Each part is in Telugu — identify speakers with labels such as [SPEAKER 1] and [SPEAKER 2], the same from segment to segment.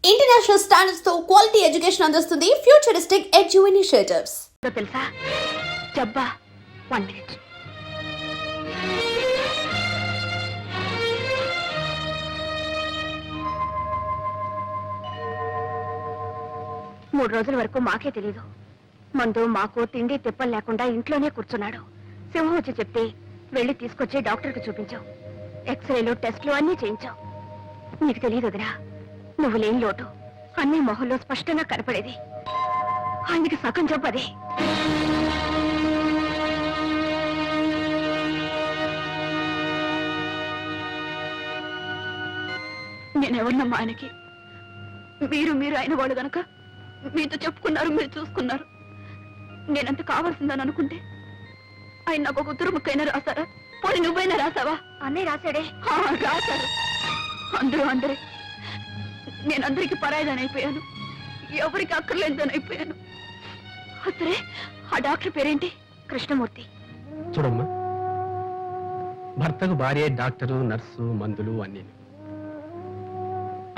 [SPEAKER 1] ఇంటర్నేషనల్ స్టాండర్డ్స్ తో క్వాలిటీ ఎడ్యుకేషన్ అందిస్తుంది ఫ్యూచరిస్టిక్ ఎడ్యు ఇనిషియేటివ్స్.
[SPEAKER 2] తెలుసా జబ్బా 1 minute. మూడు రోజుల వరకు మాకే తెలీదు. మందు మాకు తిండి తిప్పలు లేకుండా ఇంట్లోనే కూర్చున్నాడు. సింహం వచ్చి చెప్తే వెళ్ళి తీసుకొచ్చి డాక్టర్కి చూపించావు. ఎక్స్రేలు టెస్ట్లు అన్నీ చేయించావు. నీకు తెలియదు వదినా, నువ్వు లేని లోటు అన్ని మొహంలో స్పష్టంగా కనపడేది. ఆయనకి సగం జబ్బు అదే. నేనెవరినమ్మా ఆయనకి? మీరు అయిన వాళ్ళు గనక మీతో చెప్పుకున్నారు, మీరు చూసుకున్నారు. నేనంత కావాల్సిందని అనుకుంటే ఆయన నాకు ఒక ఉత్తరం ముక్కైనా రాశారా? పోనీ నువ్వైనా రాసావా? అన్నీ రాశాడే. రాశారు అందరే. నేను అందరికి పరాయిదాని అయిపోయాను, ఎవరికి అక్కర్లేదని అయిపోయాను. అసలే ఆ డాక్టర్ పేరేంటి? కృష్ణమూర్తి.
[SPEAKER 3] చూడమ్మా, భర్తకు భార్య డాక్టరు, నర్సు, మందులు అన్నీ.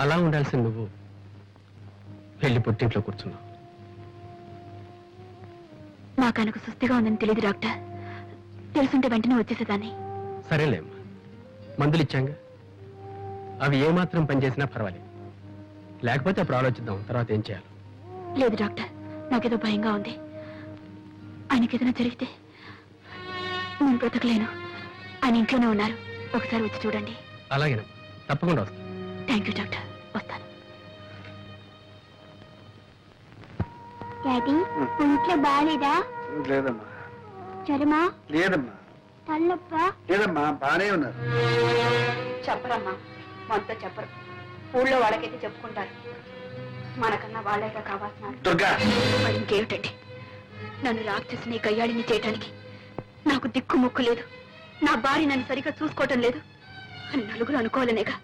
[SPEAKER 3] అలా ఉండాల్సిన నువ్వు వెళ్ళి పుట్టింట్లో కూర్చున్నావు.
[SPEAKER 2] నాకు ఆయనకు సుస్థిగా ఉందని తెలియదు డాక్టర్. తెలుసుంటే వెంటనే వచ్చేసేదాన్ని.
[SPEAKER 3] సరేలేమ్మా, మందులు ఇచ్చాంగా, అవి ఏమాత్రం పనిచేసినా పర్వాలేదు. లేకపోతే అప్పుడు ఆలోచిద్దాం, తర్వాత ఏం చేయాలి.
[SPEAKER 2] లేదు డాక్టర్, నాకేదో భయంగా ఉంది. ఆయనకి ఏదైనా జరిగితే నేను బ్రతకలేను. ఆయన ఇంట్లోనే ఉన్నారు, ఒకసారి వచ్చి చూడండి.
[SPEAKER 3] అలాగేనమ్మా, తప్పకుండా వస్తాను.
[SPEAKER 2] థ్యాంక్ యూ డాక్టర్, వస్తాను.
[SPEAKER 4] డాడీ, ఇంట్లో బాగాలేదా?
[SPEAKER 5] లేదమ్మా.
[SPEAKER 4] జ్వరమా?
[SPEAKER 5] లేదమ్మా.
[SPEAKER 4] తల్లొప్ప?
[SPEAKER 5] లేదమ్మా, బానే ఉన్నారు.
[SPEAKER 2] చెప్పరమ్మా, మనతో చెప్పరు. ఊళ్ళో వాళ్ళకైతే చెప్పుకుంటారు, మనకన్నా వాళ్ళేగా కావాల్సిన.
[SPEAKER 5] దుర్గా,
[SPEAKER 2] మరి ఇంకేమిటండి, నన్ను రాక్షసిని గయ్యాడిని చేయటానికి నాకు దిక్కు ముక్కు లేదు. నా భార్య నన్ను సరిగ్గా చూసుకోవటం లేదు అని నలుగురు అనుకోవాలనేగా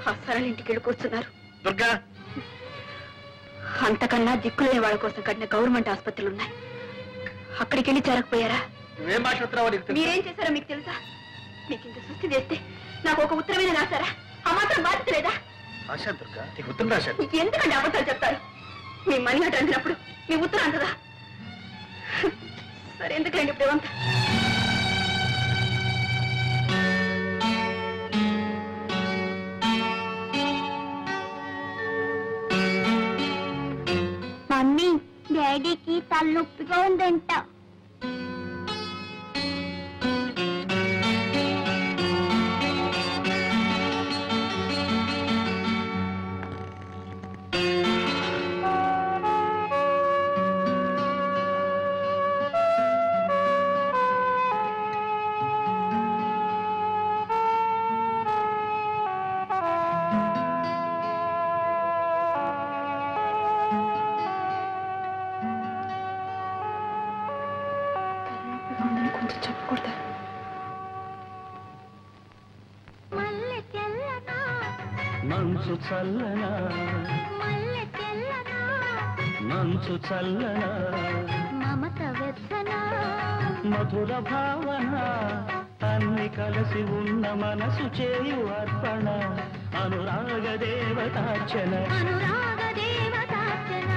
[SPEAKER 2] ఆ సరళ ఇంటికి వెళ్ళి కూర్చున్నారు.
[SPEAKER 5] దుర్గా,
[SPEAKER 2] అంతకన్నా దిక్కులేని వాళ్ళ కోసం కట్టిన గవర్నమెంట్ ఆసుపత్రులు ఉన్నాయి, అక్కడికి వెళ్ళి చేరకపోయారా?
[SPEAKER 5] నువ్వేం మాట్లాడుతున్నావో నీకు తెలుసా?
[SPEAKER 2] మీరేం చేశారో మీకు తెలుసా? మీకు ఇంత సృష్టి చేస్తే నాకు ఒక ఉత్తరమైన రాశారా? ఆ మాత్రం బాధ్యత లేదా?
[SPEAKER 5] ఆశా దుర్గా, నీకు ఉత్తరం రాశాను.
[SPEAKER 2] మీకు ఎందుకంటే అబద్ధాలు చెప్తారు? మీ మనీ అటు అందినప్పుడు మీ ఉత్తరం అంతదా? సరే, ఎందుకండి ఇప్పుడు ఏమంతా?
[SPEAKER 4] మమ్మీ, డాడీకి తలనొప్పిగా ఉందంట.
[SPEAKER 2] కొంచెం చెప్పకూడదా?
[SPEAKER 6] మంచు చల్లనా, మంచు చల్లనా,
[SPEAKER 4] మమత వెచ్చనా,
[SPEAKER 6] మధుర భావన, అన్ని కలిసి ఉన్న మనసు చేయు అర్పణ, అనురాగ దేవతార్చన.
[SPEAKER 4] అనురాగ దేవతార్చన.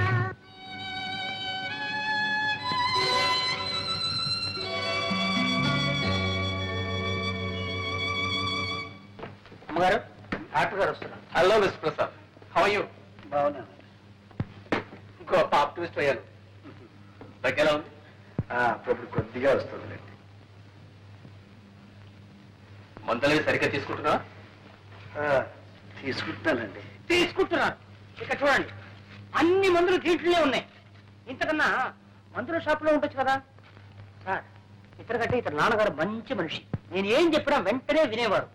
[SPEAKER 5] అమ్మగారు, డాక్టర్ గారు వస్తున్నారు.
[SPEAKER 3] Hello miss Prasad, how are you?
[SPEAKER 5] బాగున్నాను.
[SPEAKER 3] ఇంకో ఆప్టిమిస్ట్ అయ్యాను. దగ్గర ఉంది.
[SPEAKER 5] అప్పుడు కొద్దిగా వస్తుంది.
[SPEAKER 3] మందులు సరిగ్గా తీసుకుంటున్నా?
[SPEAKER 5] తీసుకుంటానండి.
[SPEAKER 7] తీసుకుంటున్నారు. ఇక్కడ చూడండి, అన్ని మందులు దీంట్లోనే ఉన్నాయి. ఇంతకన్నా మందుల షాపులో ఉండొచ్చు కదా సార్. ఇతరకంటే ఇతర నాన్నగారు మంచి మనిషి. నేను ఏం చెప్పినా వెంటనే వినేవారు.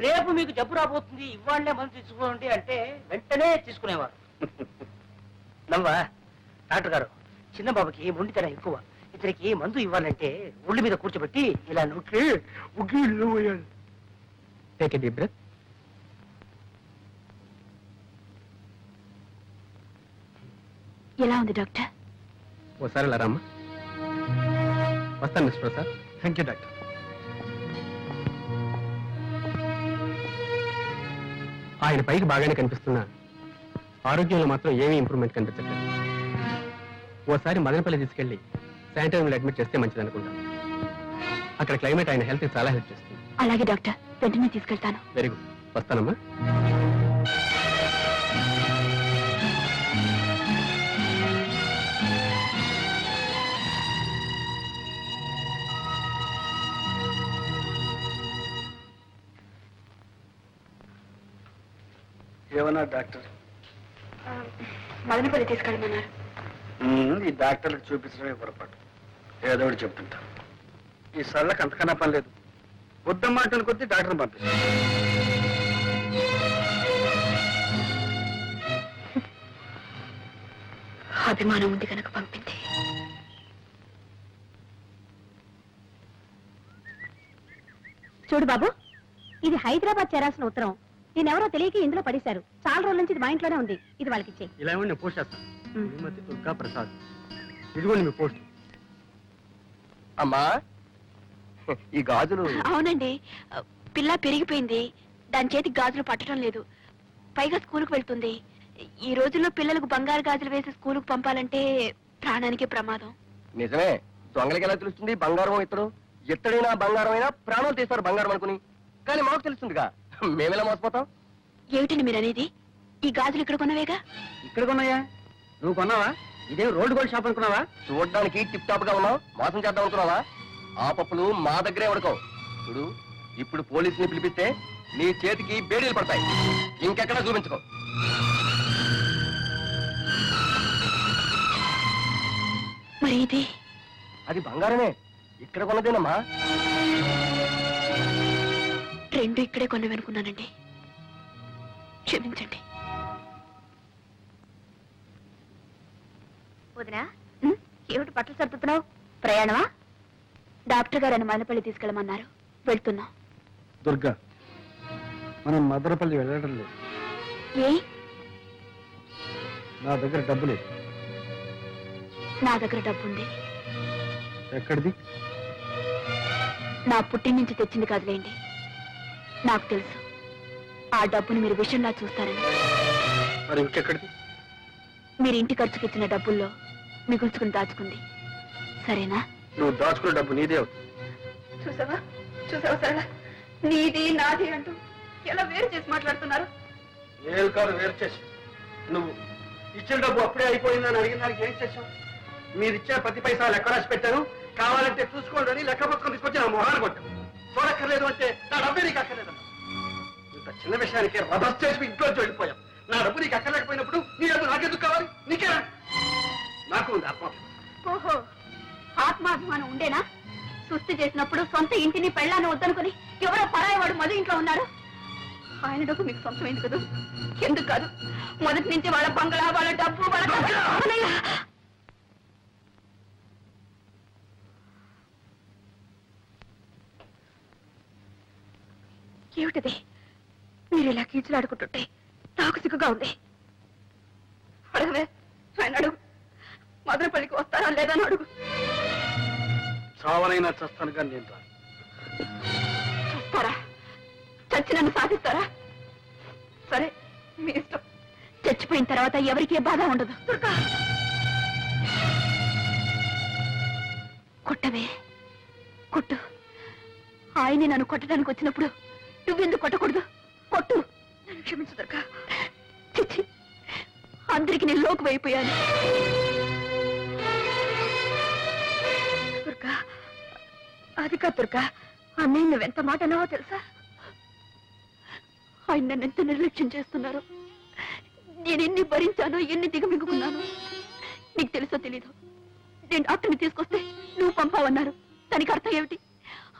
[SPEAKER 7] రేపు మీకు జబ్బు రాబోతుంది, ఇవాళ్లే మందు తీసుకోండి అంటే వెంటనే తీసుకునేవారు. నవ్వా డాక్టర్ గారు, చిన్న బాబుకి మొండితనం ఎక్కువ. ఇతనికి మందు ఇవ్వాలంటే ఒళ్ళు మీద కూర్చోబెట్టి ఇలా నొక్కి ఉగ్గిళ్ళు.
[SPEAKER 3] Take a deep breath.
[SPEAKER 2] ఎలా ఉంది డాక్టర్?
[SPEAKER 3] ఓసారి ఇలా రామ్మా. వస్తాను miss Prasad.
[SPEAKER 5] Thank you doctor.
[SPEAKER 3] ఆయన పైకి బాగానే కనిపిస్తున్నా ఆరోగ్యంలో మాత్రం ఏమీ ఇంప్రూవ్మెంట్ కనిపించట్లేదు. ఓసారి మదనపల్లి తీసుకెళ్లి శానిటోరియంలో అడ్మిట్ చేస్తే మంచిది అనుకుంటాను. అక్కడ క్లైమేట్ ఆయన హెల్త్ చాలా హెల్ప్ చేస్తుంది.
[SPEAKER 2] అలాగే డాక్టర్, వెంటనే తీసుకెళ్తాను.
[SPEAKER 3] వెరీ గుడ్, వస్తానమ్మా.
[SPEAKER 5] ఏమన్నా డాక్టర్?
[SPEAKER 2] మదనపల్లి తీసుకెళ్ళమన్నారు.
[SPEAKER 5] ఈ డాక్టర్లకు చూపించడమే పొరపాటు. ఏదో ఒకటి చెప్తుంటా. ఈ సళ్ళకి అంతకన్నా పని లేదు. వద్దమ్మాటను కొద్దీ డాక్టర్ని పంపిస్తాను.
[SPEAKER 2] అభిమానం ఉంది కనుక పంపింది.
[SPEAKER 8] చూడు బాబు, ఇది హైదరాబాద్ చేరాల్సిన ఉత్తరం. నేనెవరో తెలియక ఇందులో పడేశారు. చాలా రోజుల నుంచి ఇది మా ఇంట్లోనే ఉంది. ఇది వాళ్ళకి ఇచ్చే.
[SPEAKER 3] ఇలా ఇవ్వండి, నేను పోస్ట్ చేస్తాను. శ్రీమతి దుర్గా ప్రసాద్, ఇదిగోండి మీ పోస్ట్.
[SPEAKER 5] అమ్మా, ఈ గాజులు
[SPEAKER 2] అవునండి, పిల్ల పెరిగిపోయింది. దాని చేతికి గాజులు పట్టడం లేదు. పైగా స్కూల్కి వెళ్తుంది. ఈ రోజుల్లో పిల్లలకు బంగారు గాజులు వేసి స్కూల్కి పంపాలంటే ప్రాణానికే ప్రమాదం.
[SPEAKER 9] నిజమే. దొంగలకి ఎలా తెలుస్తుంది బంగారం ఇత్తడు? ఎత్తడైనా బంగారం అయినా ప్రాణాలు తీస్తారు బంగారం అనుకుని. కానీ మాకు తెలుస్తుందిగా, మేమెలా మోసపోతాం?
[SPEAKER 2] ఏమిటండి మీరు అనేది? ఈ గాజులు ఇక్కడ కొన్నవేగా?
[SPEAKER 7] ఇక్కడ కొన్నాయా? నువ్వు కొన్నావా? ఇదేం రోడ్డు గోల్డ్ షాప్ అనుకున్నావా?
[SPEAKER 9] చూడడానికి టిప్ టాప్ గా ఉన్నావు, మోసం చేద్దాం అనుకున్నావా? ఆ పప్పులు మా దగ్గరే ఉడకవు. చూడు, ఇప్పుడు పోలీసుని పిలిపిస్తే నీ చేతికి బేడీలు పడతాయి. ఇంకెక్కడా చూపించుకో.
[SPEAKER 2] మరి ఇది?
[SPEAKER 9] అది బంగారమే, ఇక్కడ కొన్నదేనమ్మా.
[SPEAKER 2] రెండు ఇక్కడే కొన్నవనుకున్నానండి, క్షమించండి.
[SPEAKER 8] వదినా, ఏమిటి బట్టలు సర్దుతున్నావు? ప్రయాణమా?
[SPEAKER 2] డాక్టర్ గారు మదనపల్లి తీసుకెళ్ళమన్నారు, వెళ్తున్నా.
[SPEAKER 5] దుర్గా, మనం మదనపల్లి వెళ్ళడం లేదు.
[SPEAKER 2] ఏ?
[SPEAKER 5] నా దగ్గర డబ్బు లేదు.
[SPEAKER 2] నా దగ్గర డబ్బుంది.
[SPEAKER 5] ఎక్కడిది?
[SPEAKER 2] నా పుట్టిన నుంచి తెచ్చింది కాదులేండి. నాకు తెలుసు ఆ డబ్బుని మీరు విషయంలా చూస్తారని.
[SPEAKER 5] మరి ఇంకెక్కడిది?
[SPEAKER 2] మీరు ఇంటి ఖర్చుకి ఇచ్చిన డబ్బుల్లో మిగుల్చుకుని దాచుకుంది. సరేనా?
[SPEAKER 5] నువ్వు దాచుకున్న డబ్బు నీదే అవుతుంది.
[SPEAKER 2] చూసావా చూసావా సరళ, నీది నాది అంటూ ఎలా వేరు చేసి మాట్లాడుతున్నారు.
[SPEAKER 5] నేను కాదు వేరు చేసి, నువ్వు ఇచ్చిన డబ్బు అప్పుడే అయిపోయిందని అడిగిన దానికి ఏం చేశావు? మీరు ఇచ్చే ప్రతి పైసా లెక్క రాసి పెట్టాను. కావాలంటే చూసుకోండి, లెక్క పుస్తకం తీసుకొచ్చి నా మొహాన్ని కొట్టాను. చూడక్కర్లేదు అంటే నా డబ్బే నీకు అక్కర్లేదన్నా. ఇంత చిన్న విషయానికి రభస్ చేసి ఇంట్లో వెళ్ళిపోయాం. నా డబ్బు నీకు అక్కర్లేకపోయినప్పుడు నీ డబ్బు నాకెందుకు కావాలి? నీకేనా? నాకు ఉంది ఆత్మాభిమానం.
[SPEAKER 2] ఓహో, ఆత్మాభిమానం ఉండేనా? సుస్థి చేసినప్పుడు సొంత ఇంటిని పెళ్ళాన్ని వద్దనుకుని ఎవరో పరాయవాడు మధు ఇంట్లో ఉన్నారు. ఆయన డబ్బు మీకు సొంతమైంది కదా? ఎందుకు కాదు? మొదటి నుంచి వాళ్ళ బంగళా, వాళ్ళ డబ్బు, వాళ్ళ ఏమిటది? మీరు ఇలా కీచులాడుకుంటుంటే నాకు సిగ్గుగా ఉంది. అడగవే, ఆయన అడుగు. మదనపల్లికి వస్తారా లేదా అని అడుగు.
[SPEAKER 5] చావనైనా చస్తాను కానీ నేను రాను.
[SPEAKER 2] చూస్తారా? చచ్చి నన్ను సాధిస్తారా? సరే, మీ ఇష్టం. చచ్చిపోయిన తర్వాత ఎవరికి ఏ బాధ ఉండదు. దుర్గా, కొట్టవే, కొట్టు. ఆయనే నన్ను కొట్టడానికి వచ్చినప్పుడు నువ్వెందుకు కొట్టకూడదు? కొట్టు. నన్ను క్షమించు దుర్గా. చిచ్చి, అందరికి నేను లోకు అయిపోయాను. దుర్గా, అది కాదు దుర్గా. అన్నయ్య నువ్వెంత మాట అన్నావో తెలుసా? ఆయన నన్ను ఎంత నిర్లక్ష్యం చేస్తున్నారు. నేను ఎన్ని భరించానో, ఎన్ని దిగమింగుకున్నాను. నీకు తెలుసో తెలీదు, నేను డాక్టర్ని తీసుకొస్తే నువ్వు పంపావన్నారు. దానికి అర్థం ఏమిటి?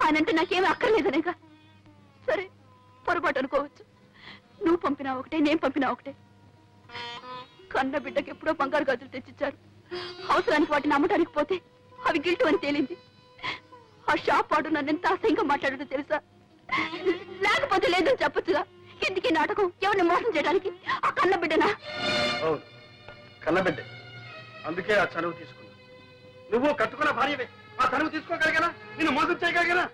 [SPEAKER 2] ఆయనంటే నాకేమీ అక్కర్లేదనేగా. సరే, పొరపాటు అనుకోవచ్చు. నువ్వు పంపినా ఒకటే, నేను పంపినా ఒకటే. కన్న బిడ్డకి ఎప్పుడో బంగారు గాజులు తెచ్చిచ్చారు. అవసరానికి వాటిని అమ్మటానికి పోతే అవి గిల్టు అని తేలింది. ఆ షాప్ వాడు నన్ను ఎంత అసహ్యంగా మాట్లాడటో తెలుసా? లేకపోతే లేదని చెప్పొచ్చుగా. ఎందుకీ నాటకం? ఎవరిని మోసం చేయడానికి? ఆ కన్న బిడ్డనా?
[SPEAKER 5] అవును, కన్నబిడ్డ. అందుకే ఆ చనువు తీసుకున్నా. నువ్వు కట్టుకున్న భార్యవే. ఆ చనువు తీసుకోగలిగానా? నిన్ను మోసం చేయగలిగానా?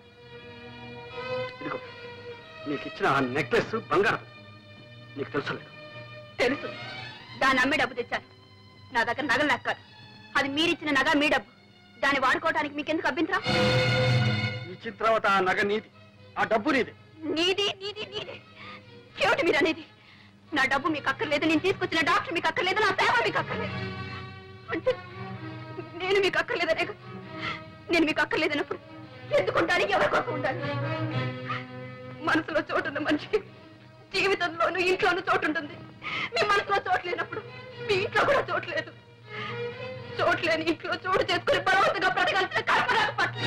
[SPEAKER 5] ఇదిగో, నీకు ఇచ్చిన ఆ నెక్లెస్ బంగారం. నీకు తెలుసలేదు?
[SPEAKER 2] తెలుసు. దాన్ని అమ్మే డబ్బు తెచ్చాను. నా దగ్గర నగలు లెక్కారు. అది మీరిచ్చిన నగ మీ డబ్బు. దాన్ని వాడుకోవటానికి మీకెందుకు అభ్యంతరం?
[SPEAKER 5] ఈ చిత్రవత ఆ నగ నీది, ఆ డబ్బు నీది.
[SPEAKER 2] నీది నీది నీది ఏమిటి మీరు అనేది? నా డబ్బు మీకు అక్కర్లేదు, నేను తీసుకొచ్చిన డాక్టర్ మీకు అక్కర్లేదు, నా సేవ మీకు అక్కర్లేదు అంటే నేను మీకు అక్కర్లేదనే కదా? నేను మీకు అక్కర్లేదన్నప్పుడు ఎందుకుంటాను? ఎవరి కోసం ఉండాలి? మనసులో చోటున్న మనిషికి జీవితంలోనూ ఇంట్లోనూ చోటు ఉంటుంది. మీ మనసులో చోటు లేనప్పుడు మీ ఇంట్లో కూడా చోటు లేదు. చోట్లేని ఇంట్లో చోటు చేసుకుని బలవంతంగా బ్రతకాల్సిన కల్పన పట్ల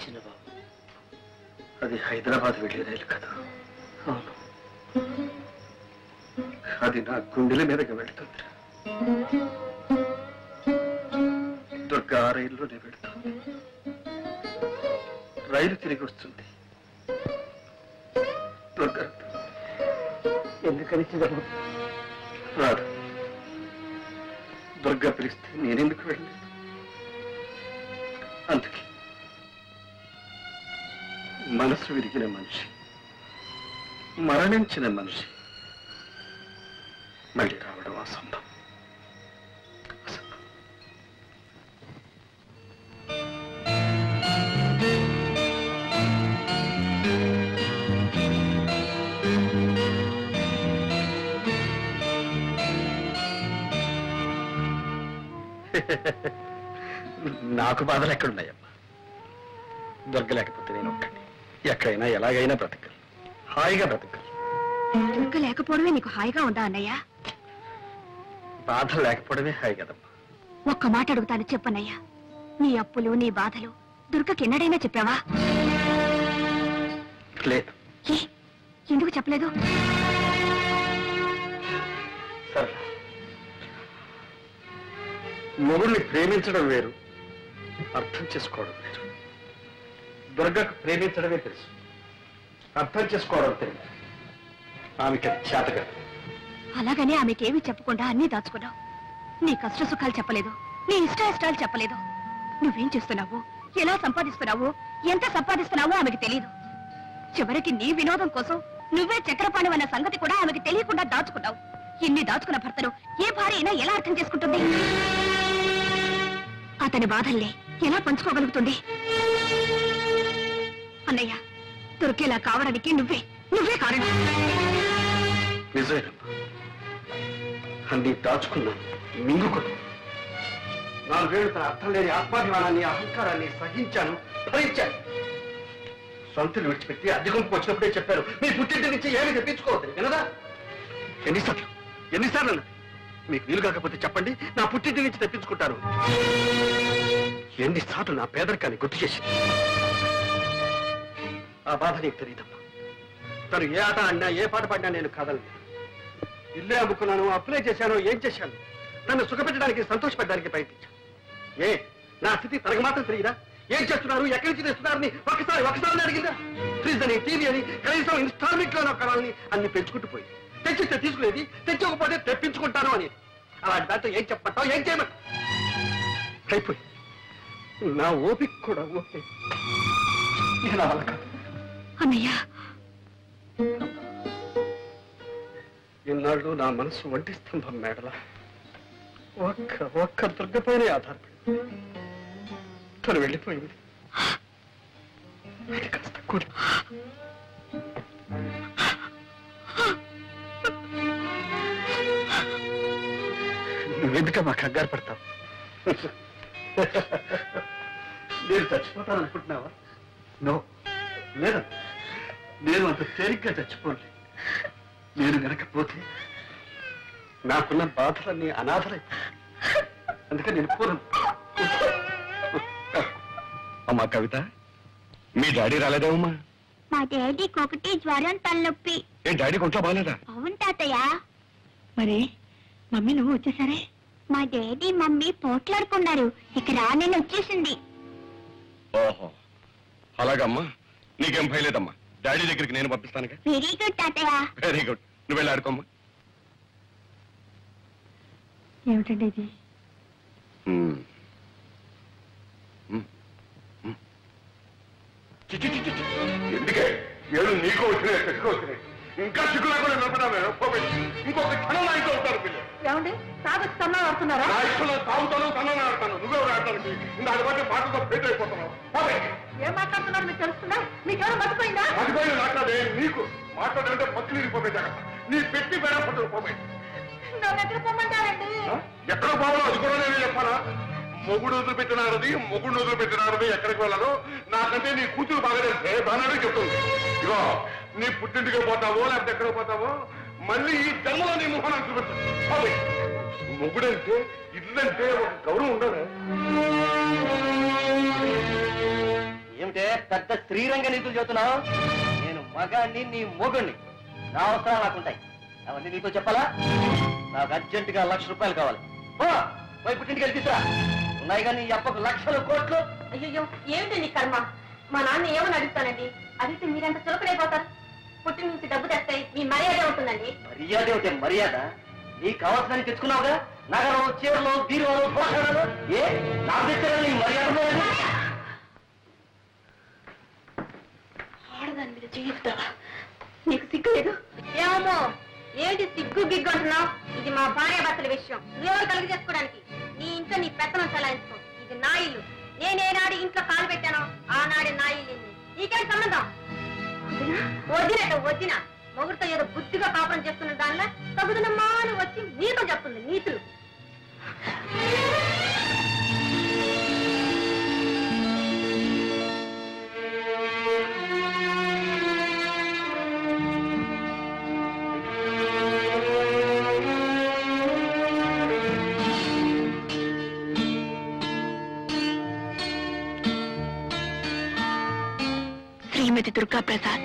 [SPEAKER 5] చిన్నబాబు, అది హైదరాబాద్ వెళ్ళే రైలు కదా? అవును, అది నా గుండెల మీదకి వెళుతుంది. దుర్గా ఆ రైల్లోనే వెళుతుంది. రైలు తిరిగి వస్తుంది. దుర్గా ఎందుకని చిన్నబాబు రాదు. దుర్గా పిలిస్తే నేనెందుకు వెళ్ళలేదు? అందుకే మనసు విరిగిన మనిషి, మరణించిన మనిషి మళ్ళీ రావడం అసంభవం. నాకు బాధలు ఎక్కడున్నాయమ్మా? దొరకలేకపోతే నేను ఒక్కడిని ఎక్కడైనా ఎలాగైనా బ్రతకాలి, హాయిగా బ్రతకాలి.
[SPEAKER 2] దుర్గ లేకపోవడమే నీకు హాయిగా ఉందా అన్నయ్య?
[SPEAKER 5] బాధలు లేకపోవడమే హాయి కదమ్మా.
[SPEAKER 2] ఒక్క మాట అడుగుతాను, చెప్పన్నయ్యా. నీ అప్పులు నీ బాధలు దుర్గకి ఎన్నడైనా చెప్పావా?
[SPEAKER 5] లేదు.
[SPEAKER 2] ఏ ఎందుకు చెప్పలేదు?
[SPEAKER 5] సరే, మొగుడిని ప్రేమించడం వేరు, అర్థం చేసుకోవడం వేరు. దుర్గకు ప్రేమించడమే తెలుసు, అర్థం చేసుకోవడం తెలియదు. ఆమెకి చేతగా.
[SPEAKER 2] అలాగని ఆమెకేమీ చెప్పకుండా అన్నీ దాచుకున్నావు. నీ కష్ట సుఖాలు చెప్పలేదు, నీ ఇష్టాలు చెప్పలేదు. నువ్వేం చేస్తున్నావు, ఎలా సంపాదిస్తున్నావు, ఎంత సంపాదిస్తున్నావో ఆమెకి తెలియదు. చివరికి నీ వినోదం కోసం నువ్వే చక్రపాణి అన్న సంగతి కూడా ఆమెకి తెలియకుండా దాచుకున్నావు. ఇన్ని దాచుకున్న భర్తను ఏ భార్య అయినా ఎలా అర్థం చేసుకుంటుంది? అతని బాధల్ని ఎలా పంచుకోగలుగుతుంది? అన్నయ్య, దొరికేలా కావడానికి నువ్వే కారణం.
[SPEAKER 5] నిజమేనమ్మా, అన్ని దాచుకున్నాను, మింగుకున్నాను. 4 ఏళ్ళు తన అర్థం లేని ఆత్మాభిమానాన్ని, అహంకారాన్ని సహించాను, భరించాను. సొంతలు విడిచిపెట్టి అద్దెకుంపు వచ్చినప్పుడే చెప్పారు, మీ పుట్టింటి నుంచి ఏమీ తెప్పించుకోవద్దు. వినదా? ఎన్నిసార్లు అన్నది? మీకు వీలు కాకపోతే చెప్పండి, నా పుట్టింటి నుంచి తెప్పించుకుంటారు. ఎన్నిసార్లు నా పేదరికాన్ని గుర్తు చేసింది. ఆ బాధ నీకు తెలియదమ్మా. తను ఏ ఆట ఆడినా, ఏ పాట పాడినా నేను కదలను. ఇల్లే అమ్ముకున్నాను, అప్లై చేశాను, ఏం చేశాను? నన్ను సుఖపెట్టడానికి, సంతోషపెట్టడానికి ప్రయత్నించాను. నా స్థితి తనకు మాత్రం తెలియదా? ఏం చేస్తున్నారు, ఎక్కడి నుంచి తెస్తున్నారని ఒకసారి అడిగిందా? ఫ్రిడ్జ్ అని, టీవీ అని, కనీసం ఇన్స్టాల్మెంట్ లో కొనాలని అన్ని పెంచుకుంటూ పోయి, తెచ్చిస్తే తీసుకునేది, తెచ్చకపోతే తెప్పించుకుంటాను అనేది. అలాంటి దాంతో ఏం చెప్పమంటావు, ఏం చేయమంటావు? అయిపోయి నా ఓపిక కూడా ఓకే. నేను అలా కాదు.
[SPEAKER 2] అన్నయ్యా,
[SPEAKER 5] ఇన్నాళ్ళు నా మనసు ఒంటి స్తంభం మేడలా ఒక్క దుర్గపైనే ఆధారపడి తను వెళ్ళిపోయింది. అది కాస్త కూలి. నువ్వెందుకమ్మా కంగారు పడతావు? నేను చచ్చిపోతాననుకుంటున్నావా? నో, లేదా, నేను అంత తేలిగ్గా చచ్చిపోలే. నేను వెనకపోతే నాకున్న బాధలన్నీ అనాథలైపోయి. అందుకని నేను పోను.
[SPEAKER 9] అమ్మా కవిత, మీ డాడీ రాలేదేమమ్మా?
[SPEAKER 4] మా డాడీకి ఒకటి జ్వరం, తలనొప్పి.
[SPEAKER 9] ఏ డాడీ కొంట్లో బాగాలేదా?
[SPEAKER 4] అవును తాతయ్య.
[SPEAKER 2] మరి మమ్మీ నువ్వు వచ్చేసరే?
[SPEAKER 4] మా డాడీ మమ్మీ పోట్లాడుకున్నారు, ఇక రానని వచ్చేసింది.
[SPEAKER 9] ఓహో అలాగమ్మా నీకేం భయలేదమ్మా డాడీ దగ్గరికి నేను పంపిస్తానుగా
[SPEAKER 4] వెరీ గుడ్ తాతయ్య.
[SPEAKER 9] వెరీ గుడ్ నువ్వు వెళ్ళి ఆడుకోమ్మా
[SPEAKER 8] ఏమిటండి ఇది?
[SPEAKER 9] ఉమ్. ఉమ్. ఉమ్. చి, చి, చి, చి, చి. ఎందుకే ఏడు నీకు వచ్చినాయి చెట్టుకు వచ్చినాయి ఇంకా చిక్కు లేకుండా నిలబడామే ఇంకొక క్షణం నా ఇంట్లో ఉంటారు పిల్లలు
[SPEAKER 8] ఏమండి తాగొచ్చి తన్నా ఆడుతున్నారా?
[SPEAKER 9] నా ఇష్టంలో తాగుతాను తనని ఆడతాను నువ్వెవరు ఆడతానికి దాని బట్టి మాటతో ఫెయిల్ అయిపోతున్నావు పోవే.
[SPEAKER 8] ఏం మాట్లాడుతున్నారు మీకు తెలుస్తుందా? మీకేమైనా మర్చిపోయిందా?
[SPEAKER 9] మర్చిపోయి మాట్లాడే నీకు మాట్లాడంటే పక్కన ఇరిగిపోయి జాగ్రత్త నీ పెట్టి బేడ పట్టు పోవే
[SPEAKER 8] నన్ను ఎక్కడ పొమ్మంటారండి?
[SPEAKER 9] ఎక్కడ పోవాలో అది కూడా నేను చెప్పాలా మొగుడు వదిలిపెట్టినారది మొగుడు వదిలిపెట్టినారది ఎక్కడికి వెళ్ళాలో నాకంటే నీ కూతురు బాగా తెలిసే దాని చెప్తుంది ఇగో నీ పుట్టింటికి పోతావో లేకపోతే ఎక్కడ పోతావో మళ్ళీ ఈ జన్మలో నీ మొహం చూపెట్టు మొగుడంటే ఇల్లంటే ఒక గౌరవం ఉండదు
[SPEAKER 7] ఏమిటే పెద్ద శ్రీరంగ నీతులు చెబుతున్నావు? నేను మగాణ్ణి నీ మొగుణ్ణి నా అవసరాలు నాకుంటాయి అవన్నీ నీతో చెప్పాలా? నాకు అర్జెంటుగా ₹1,00,000 కావాలి. పోయి పుట్టింటికి వెళ్ళి తీసురా. ఉన్నాయి కానీ ఈ అప్పకు లక్షలు కోట్లు.
[SPEAKER 8] అయ్యో ఏమిటి నీ కర్మ? మా నాన్న ఏమని అడుగుతానండి? అడిగితే మీరంత చులకడైపోతారు. పుట్టి నుంచి డబ్బు తెస్తే మీ మర్యాద ఉంటుందండి.
[SPEAKER 7] మర్యాద ఏమిటే మర్యాద? నీకు కావాల్సిన తెచ్చుకున్నావుగా నగరం చీరలు బీరువాలు పోషణలు ఏ నాకు తెచ్చారా నీ మర్యాద?
[SPEAKER 2] ఆడదాని మీద జీవితావా? నీకు సిగ్గు లేదు?
[SPEAKER 8] ఏమో ఏంటి సిగ్గు గిగ్గు అంటున్నావు? ఇది మా భార్య భర్తల విషయం. నువ్వెవరు కలుగు చేసుకోవడానికి? నీ ఇంట్లో నీ పెత్తనం చలాయించుకో. ఇది నా ఇల్లు. నేనేనాడు ఇంట్లో కాలు పెట్టానో ఆనాడు నా ఇల్లు. నీకేం సంబంధం? వదిన మొగుడితో ఏదో బుద్ధిగా పాపం చేస్తున్న దానిలో తగుదనమ్మా అని వచ్చి నీతో చెప్తుంది నీతులు.
[SPEAKER 2] శ్రీమతి దుర్గా ప్రసాద్.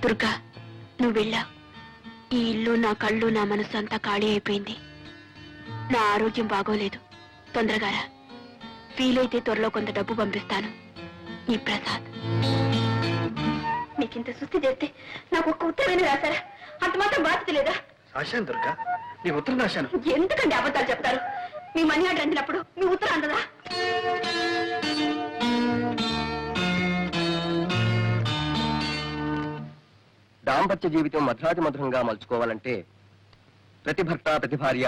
[SPEAKER 2] దుర్గా నువ్వు వెళ్ళా. ఈ ఇల్లు నా కళ్ళు నా మనసు అంతా ఖాళీ అయిపోయింది. నా ఆరోగ్యం బాగోలేదు. తొందరగా రా. వీలైతే త్వరలో కొంత డబ్బు పంపిస్తాను. ఈ ప్రసాద్. మీకింత సుస్థి చేస్తే నాకు ఒక్క ఉత్తరమైన రాశారా? అంత మాత్రం బాధ్యత లేదా?
[SPEAKER 5] రాశాను దుర్గా నీ ఉత్తరం రాశాను.
[SPEAKER 2] ఎందుకండి అబద్ధాలు చెప్తారు? మీ మనీ ఆర్డర్ అందినప్పుడు మీ ఉత్తరం అందదా?
[SPEAKER 9] దాంపత్య జీవితం మధురాతి మధురంగా మలుచుకోవాలంటే ప్రతి భర్త ప్రతి భార్య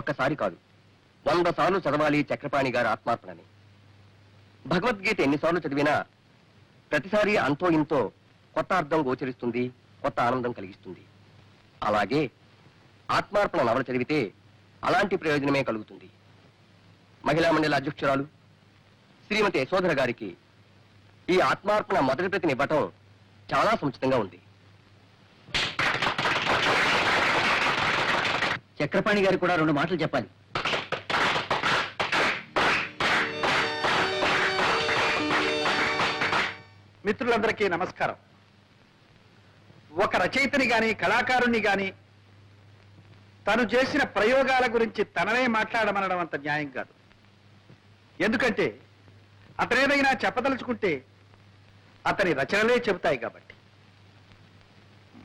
[SPEAKER 9] ఒక్కసారి కాదు 100 సార్లు చదవాలి చక్రపాణి గారి ఆత్మార్పణని. భగవద్గీత ఎన్నిసార్లు చదివినా ప్రతిసారి అంతో ఇంతో కొత్త అర్థం గోచరిస్తుంది, కొత్త ఆనందం కలిగిస్తుంది. అలాగే ఆత్మార్పణ నవల చదివితే అలాంటి ప్రయోజనమే కలుగుతుంది. మహిళా మండలి అధ్యక్షురాలు శ్రీమతి యశోధర గారికి ఈ ఆత్మార్పణ మొదటి ప్రతిని ఇవ్వటం చాలా సముచితంగా ఉంది.
[SPEAKER 7] చక్రపాణి గారికి కూడా 2 మాటలు చెప్పాలి.
[SPEAKER 5] మిత్రులందరికీ నమస్కారం. ఒక రచయితని గాని కళాకారుణ్ణి గాని తను చేసిన ప్రయోగాల గురించి తననే మాట్లాడమనడం అంత న్యాయం కాదు. ఎందుకంటే అతనేదైనా చెప్పదలుచుకుంటే అతని రచనలే చెబుతాయి కాబట్టి.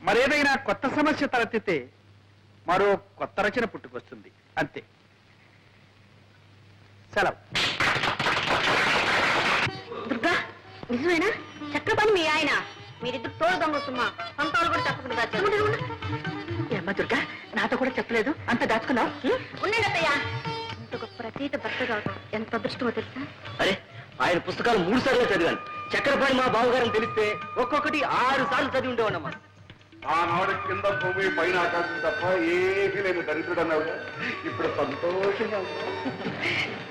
[SPEAKER 5] మరేదైనా కొత్త సమస్య తలెత్తితే మరో కొత్త రచన పుట్టుకొస్తుంది, అంతే. సెలవు.
[SPEAKER 8] దుర్గా నిజమేనా? చక్రపాణి మీ ఆయన మీరిద్దరు తోడు దొంగ సుమ్మా. సొంతాలు కూడా చెప్పకుండా
[SPEAKER 2] ఏమ్మా దుర్గా నాతో కూడా చెప్పలేదు, అంత దాచుకున్నావు?
[SPEAKER 8] ఉండండి అత్తయ్య. ఇంత గొప్ప రచయిత భర్త కావడం ఎంత అదృష్టమో తెలుసా?
[SPEAKER 7] అరే ఆయన పుస్తకాలు 3 సార్లు చదివాను. చక్రపాణి మా బావగారని తెలిస్తే ఒక్కొక్కటి 6 సార్లు చదివి ఉండేవాడమ్మా.
[SPEAKER 9] ఆనాడు కింద భూమి పైన ఆకాశం తప్ప ఏమీ లేని దరిద్రుడు అన్నావు. ఇప్పుడు సంతోషంగా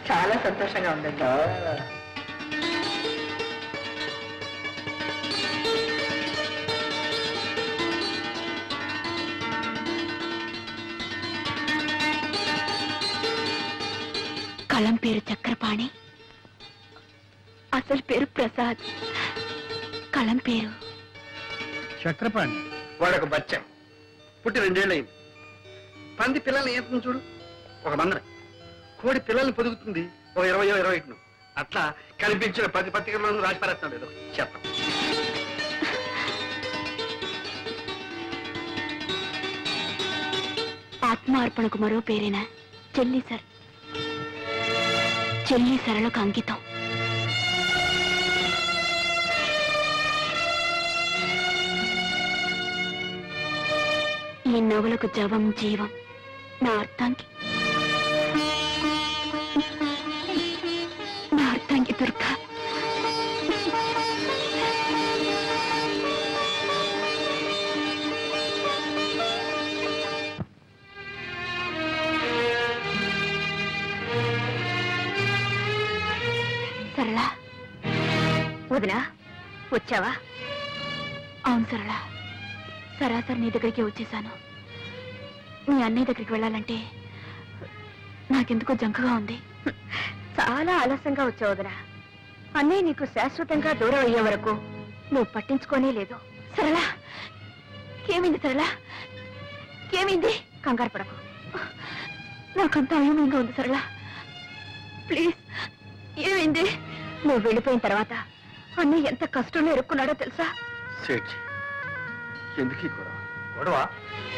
[SPEAKER 2] చాలా సంతోషంగా ఉందండి. కలం పేరు చక్రపాణి, అసలు పేరు ప్రసాద్. కలం పేరు
[SPEAKER 5] చక్రపాణి వాడొక బచ్చ పుట్టి 2 ఏళ్ళయింది. పంది పిల్లల్ని ఏంటని చూడు. ఒక మందన కోడి పిల్లల్ని పొదుగుతుంది ఒక 20-21 అట్లా కనిపించిన 10 పత్రికలను రాసి పారేస్తాం ఏదో చెప్తాం.
[SPEAKER 2] ఆత్మార్పణకు మరో పేరేనా చెల్లి సర్. చెల్లి సరళకు అంకితం. ఈ నవలకు జవం జీవం నా అర్థానికి దుర్గా. సరళ వదినా వచ్చావా? అవును సరళ, సరాసరి నీ దగ్గరికి వచ్చేసాను. మీ అన్నయ్య దగ్గరికి వెళ్ళాలంటే నాకెందుకో జంకగా ఉంది. చాలా ఆలస్యంగా వచ్చావు వదినా. అన్నయ్య నీకు శాశ్వతంగా దూరం అయ్యే వరకు నువ్వు పట్టించుకోనే లేదు. సరళ ఏమైంది? సరళ ఏమైంది? కంగారు పడకు, నాకంతా అయోమయంగా ఉంది. సరళ ప్లీజ్, ఏమైంది? నువ్వు వెళ్ళిపోయిన తర్వాత అన్నయ్య ఎంత కష్టంలో ఇరుక్కున్నాడో తెలుసా?
[SPEAKER 5] సేఠ్ ఎందుకు ఈ గొడవ?
[SPEAKER 10] గొడవ?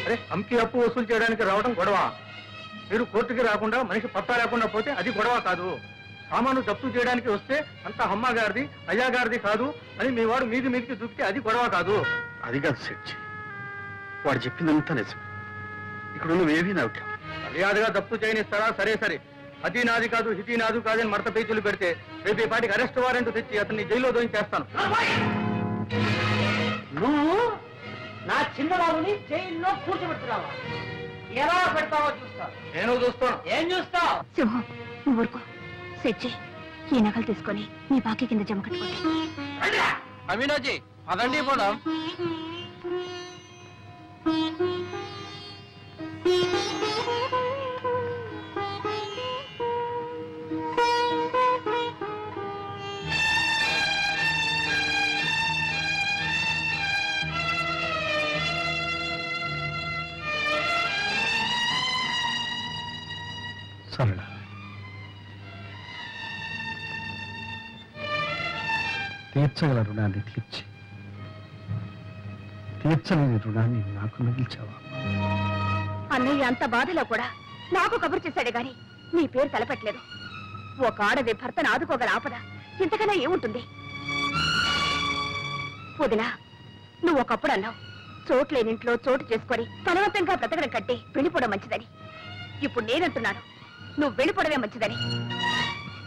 [SPEAKER 10] అరే అమ్కి అప్పు వసూలు చేయడానికి రావడం గొడవ. మీరు కోర్టుకి రాకుండా మనిషి పత్తా లేకుండా పోతే అది గొడవ కాదు. సామాను జప్తు చేయడానికి వస్తే అంతా అమ్మ గారిది అయ్యా గారిది కాదు అని మీ వాడు మీదికి దూకితే అది గొడవ కాదు.
[SPEAKER 5] అది కాదు సేఠ్, వాడు చెప్పిందంతా నిజం. ఇక్కడ నువ్వేమీ నవ్వుతావు.
[SPEAKER 10] మర్యాదగా జప్తు చేయనిస్తారా? సరే సరే, అది నాది కాదు ఇది నాది కాదని మడత పేచీలు పెడితే రేపు ఈ పాటికి అరెస్ట్ వారెంట్ తెచ్చి అతన్ని జైల్లో దోయించేస్తాను.
[SPEAKER 7] నువ్వు నా చిన్నబాబుని జైల్లో కూర్చోబెట్టున్నావా? ఎలా పెడతావో చూస్తావు.
[SPEAKER 10] నేను చూస్తాను.
[SPEAKER 7] ఏం చూస్తావు?
[SPEAKER 2] సింహం నువ్వు ఊరుకో. సెచ్చి ఈ నగలు తీసుకొని నీ బాకీ కింద జమ కట్టుకోండి.
[SPEAKER 3] అమీనాజీ అదండి పోదాం.
[SPEAKER 10] సరళ, తీర్చగల రుణాన్ని తీర్చలేని రుణాన్ని నాకు మిగిల్చావా?
[SPEAKER 2] అన్నయ్య అంత బాధలో కూడా నాకు కబురు చేశాడే గాని నీ పేరు తలపెట్టలేదు. ఒక ఆడది భర్తను ఆదుకోగల ఆపద ఇంతకన్నా ఏముంటుంది? వదినా, నువ్వు ఒకప్పుడు అన్నావు చోట్లేనింట్లో చోటు చేసుకొని బలవంతంగా బ్రతకడం కట్టి వెళ్ళిపోవడం మంచిదని. ఇప్పుడు నేనంటున్నాను నువ్వు వెళ్ళిపోవడమే మంచిదని.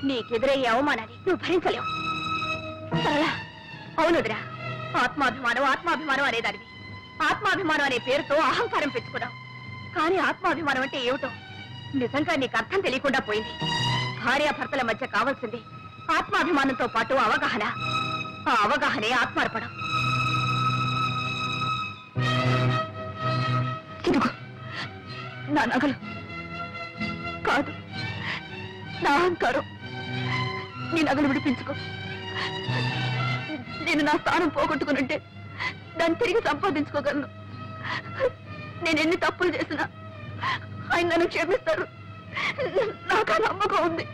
[SPEAKER 2] నీకెదురయ్యే అవమానాన్ని నువ్వు భరించలేవు. సరళ, అవును వదినా, ఆత్మాభిమానం అనేదానివి. ఆత్మాభిమానం అనే పేరుతో అహంకారం పెంచుకున్నావు. కానీ ఆత్మాభిమానం అంటే ఏమిటో నిజంగా నీకు అర్థం తెలియకుండా పోయింది. భార్యాభర్తల మధ్య కావాల్సింది ఆత్మాభిమానంతో పాటు అవగాహన. ఆ అవగాహనే ఆత్మార్పణం. ఇదిగో నా నగలు కాదు, నా అహంకారం. నీ నగలు విడిపించుకో. నేను నా స్థానం పోగొట్టుకునుంటే దాన్ని తిరిగి సంపాదించుకోగలను. నేను ఎన్ని తప్పులు చేసినా ఆయన నన్ను క్షమిస్తారు. నాకు ఆ నమ్మకం ఉంది.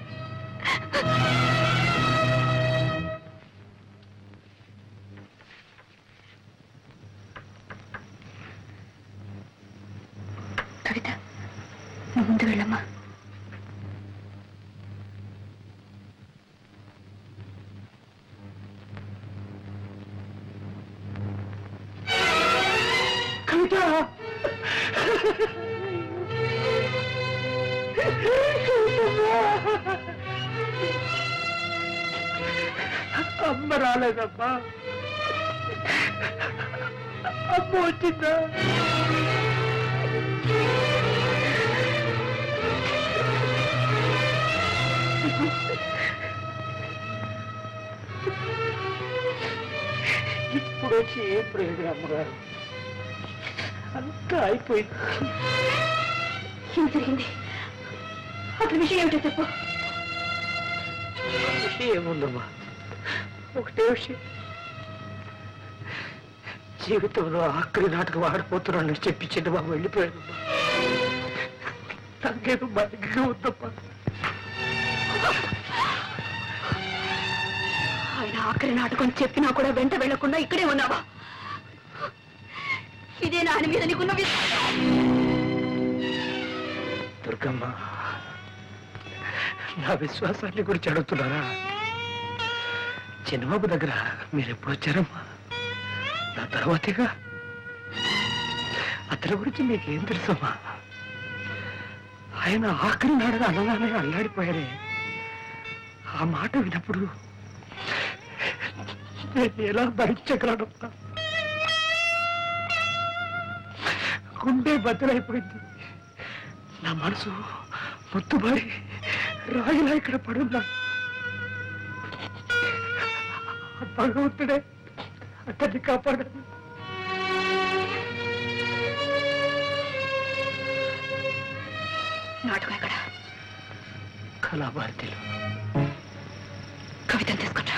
[SPEAKER 2] కవిత, నువ్వు ముందు వెళ్ళమ్మా.
[SPEAKER 7] కవిత, అమ్మ రాలేదమ్మా. అమ్మ వచ్చిందా? ఇప్పుడు వచ్చి ఏం ప్రయోజనం అమ్మగారు? అంతా అయిపోయింది.
[SPEAKER 2] ఏం జరిగింది? అసలు విషయం ఏమిటో చెప్పు.
[SPEAKER 7] విషయం ఏముందమ్మా, ఒకటే విషయం. జీవితంలో ఆఖరి నాటకం ఆడిపోతున్నానని చెప్పి చిన్నబాబు వెళ్ళిపోయాడమ్మా.
[SPEAKER 10] నాకేదో బతిగా ఉందప్ప.
[SPEAKER 2] ఆయన ఆఖరి నాటకం చెప్పినా కూడా వెంట వెళ్లకుండా ఇక్కడే ఉన్నావా? ఇదే ఆయన మీద నీకున్న విశ్వాసం.
[SPEAKER 10] దుర్గమ్మ, నా విశ్వాసాన్ని గురించి అడుగుతున్నారా? చిన్నబాబు దగ్గర మీరు ఎప్పుడు వచ్చారమ్మా? నా తర్వాతేగా. అతని గురించి మీకేం తెలుసమ్మా? ఆయన ఆఖరి నాడని అనగానే అల్లాడిపోయారే. ఆ మాట విన్నప్పుడు నేను ఎలా భరించగలనమ్మా? గుండె బద్దలైపోయింది. నా మనసు మొత్తుబారి రాయిలా ఇక్కడ పడున్నా. భగవంతుడే అతన్ని కాపాడాలి.
[SPEAKER 2] నాటకం ఎక్కడ?
[SPEAKER 10] కళాభారతిలో.
[SPEAKER 2] కవితను తీసుకుంటా.